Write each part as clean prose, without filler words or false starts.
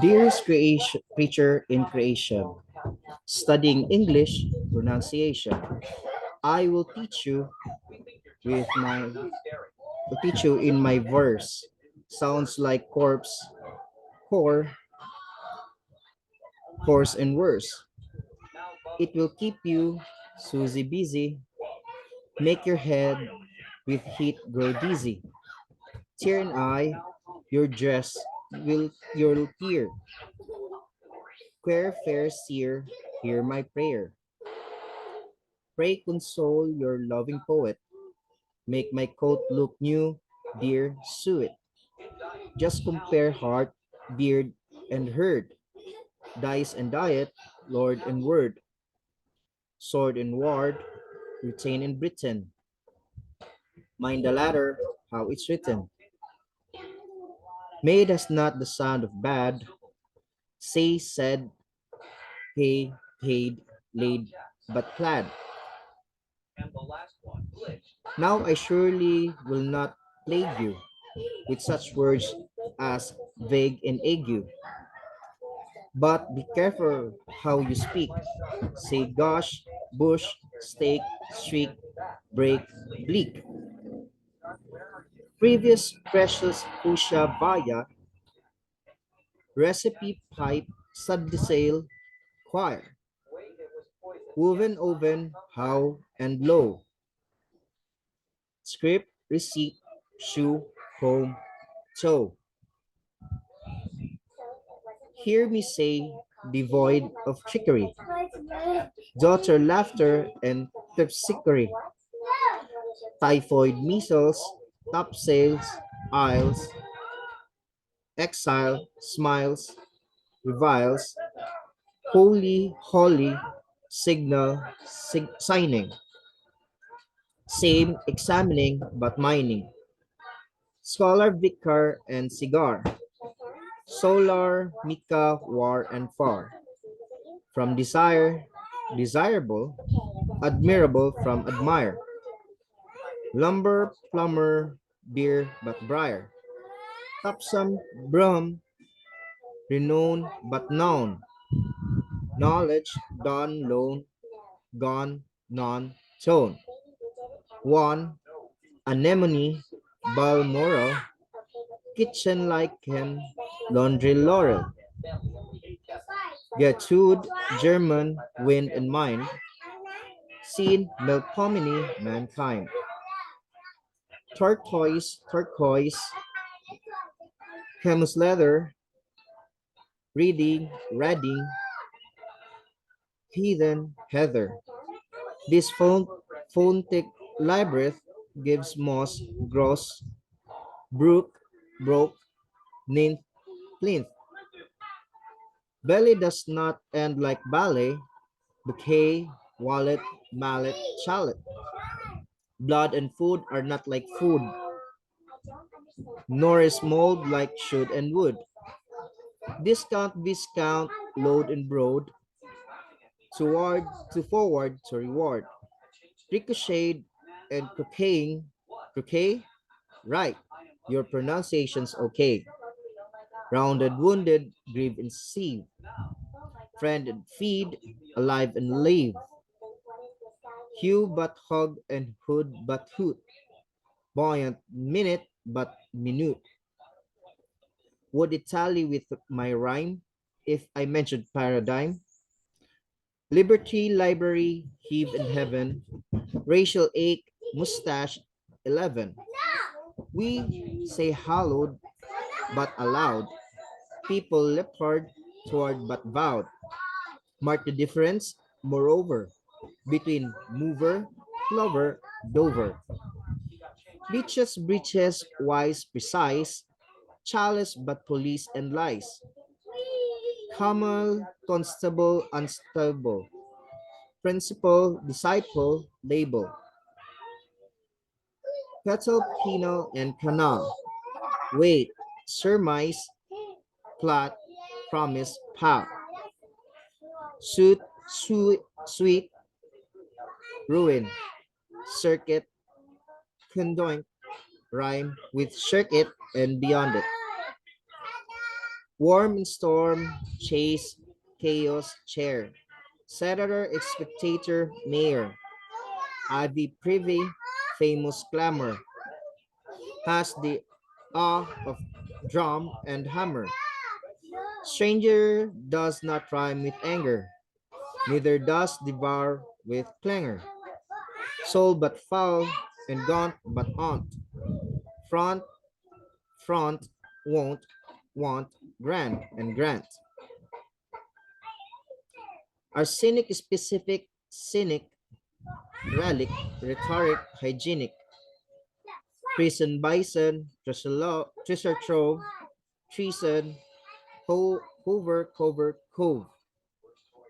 Dearest creature in creation, studying English pronunciation, I will teach you in my verse. Sounds like corpse, core, horse, and worse. It will keep you, Susie, busy. Make your head with heat grow dizzy. Tear and I, your dress will your tear. Queer fair seer, hear my prayer. Pray console your loving poet. Make my coat look new, dear, sue it. Just compare heart, beard, and herd. Dice and diet, lord and word. Sword and ward, retain in Britain. Mind the latter, how it's written. Made us not the sound of bad. Say, said, pay, paid, laid, but clad. Now I surely will not plague you with such words as vague and ague. But be careful how you speak. Say gosh, bush, steak, streak, break, bleak. Previous precious fuchsia via, recipe pipe, subdisale, choir. Woven oven, how and low. Script, receipt, shoe, home, toe. Hear me say, devoid of trickery. Daughter laughter and terpsichore. Typhoid measles, topsails, isles, exile, smiles, reviles, holy, holy, signal, signing, same, examining, but mining, scholar, vicar, and cigar, solar, Mika, war, and far, from desire, desirable, admirable, from admire, lumber, plumber, beer, but briar, topsome, brum, renown, but known, knowledge, done, loan, gone, non, tone, one, anemone, balmoral, kitchen lichen, laundry laurel, Gertrude, German, wind and mind, scene, melpomene, mankind, tortoise, turquoise, camus leather, reading, reading, heathen, heather. This phonetic labyrinth gives moss, gross, brook, broke, nymph, plinth. Belly does not end like ballet, bouquet, wallet, mallet, chalet. Blood and food are not like food, nor is mold like should and would. Discount, viscount, load and broad, toward, to forward, to reward. Ricochet and croqueting, croquet, right. Your pronunciation's okay. Rounded, wounded, grieve and sieve. Friend and feed, alive and live. Hue but hug and hood but hoot. Buoyant minute but minute. Would it tally with my rhyme if I mentioned paradigm? Liberty, library, heave in heaven, racial ache, mustache, 11. We say hallowed but allowed, people leopard toward but vowed. Mark the difference, moreover, between mover, plover, dover. Beaches, breeches, wise, precise, chalice but police and lies. Camel, constable, unstable. Principal, disciple, label. Petal, penal, and canal. Wait, surmise, plot, promise, pout. Suit, sweet, ruin, circuit, conjoint, rhyme with circuit and beyond it. Warm and storm, chase, chaos, chair. Senator, spectator, mayor. Ivy privy, famous clamor. Has the awe of drum and hammer. Stranger does not rhyme with anger, neither does devour with clangor. Soul but foul, and gaunt but aunt. Front, front, won't, want, grant, and grant. Arsenic specific, cynic, relic, rhetoric, hygienic. Prison bison, treasure trove, treason, hover, cover, cove.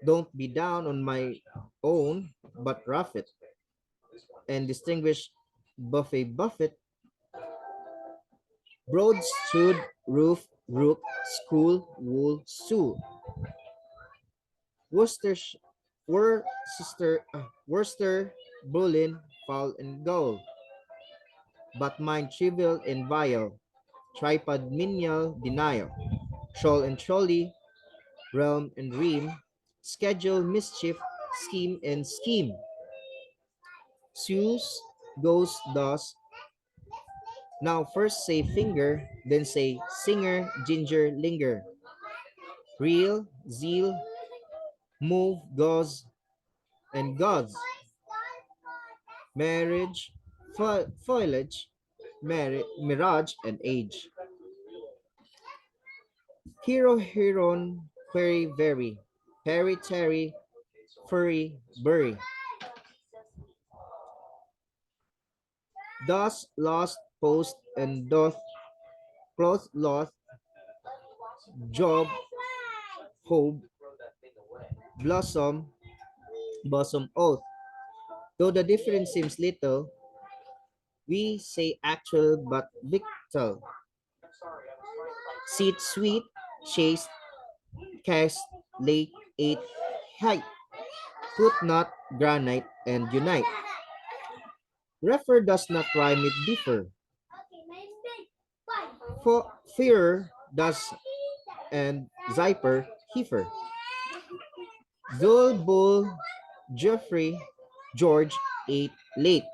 Don't be down on my own, but rough it. And distinguish buffet buffet, broad stud, roof, rook, school, wool, stool. Worcester, Worcester, Bullen, foul and goal. But mine trivial and vile. Tripod menial denial. Troll and trolley, realm and ream. Schedule mischief, scheme and scheme. Sues, goes, does. Now first say finger, then say singer, ginger, linger. Real, zeal, move, goes, and gods. Marriage, foliage, mirage, and age. Hero, heron, query, very. Harry, Terry, furry, bury. Thus, lost, post, and doth, cloth, loth, job, hope, blossom, bosom, oath. Though the difference seems little, we say actual but victal. Seed sweet, chase, cast, late, eight, height, put not, granite, and unite. Refer does not rhyme with differ. For fear does and zyper, heifer. Dull, bull, Geoffrey, George, eight, late.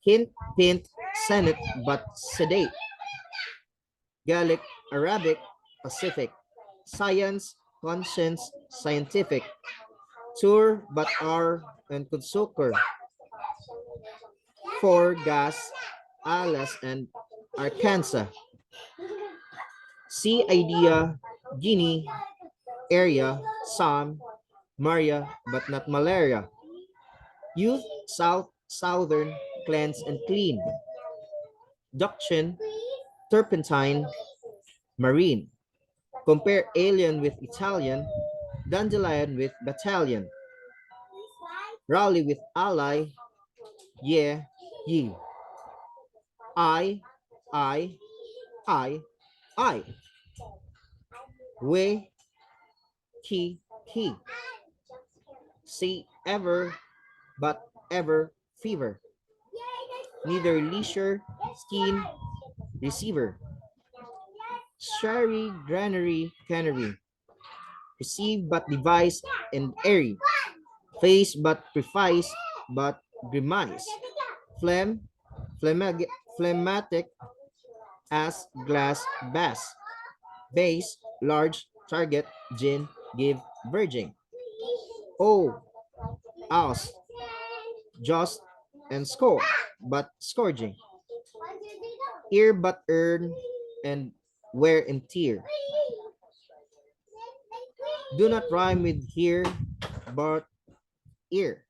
Hint, pint, senate, but sedate. Gallic, Arabic, Pacific. Science, conscience, scientific. Tour, but are, and consucker. For, gas, Alas, and Arkansas. Sea, idea, Guinea, area, Psalm, Maria, but not malaria. Youth, south, southern, cleanse and clean. Duction, turpentine, marine. Compare alien with Italian, dandelion with battalion. Rally with ally, yeah, ye. I, I, I, I. We, he. See ever, but ever fever. Neither leisure, scheme, receiver. Shari, granary, canary. Receive but device and airy. Face but preface but grimace. Phlegm, phlegmatic as glass bass. Base, large, target, gin, give, virgin. Oh, aus, just, and score, but scourging. Ear but earn, and wear and tear. Do not rhyme with here, but ear.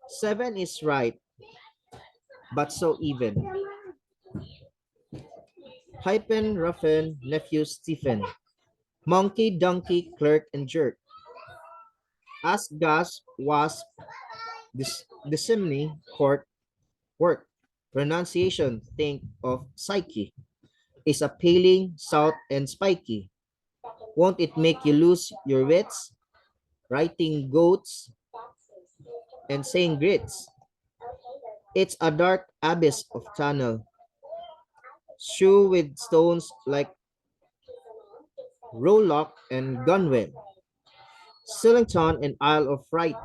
Seven is right, but so even. Hyphen, Ruffin, nephew Stephen. Monkey, donkey, clerk, and jerk. Ask, gas, wasp, dissimony, court, work. Pronunciation, think of psyche. Is a paling, salt, and spiky. Won't it make you lose your wits? writing goats and saying grits. It's a dark abyss of tunnel, strewn with stones like Rowlock and Gunwale, Sillington and Isle of Fright,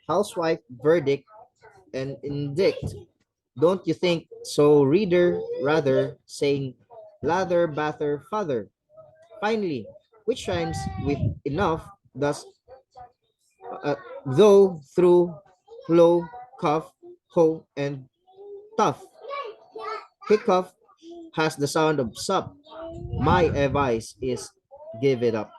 Housewife Verdict and Indict. Don't you think so, reader? Rather saying lather, batter, father. Finally, which rhymes with enough, thus, though, through, flow, cuff, ho, and tough. Hiccup has the sound of sup. My advice is give it up.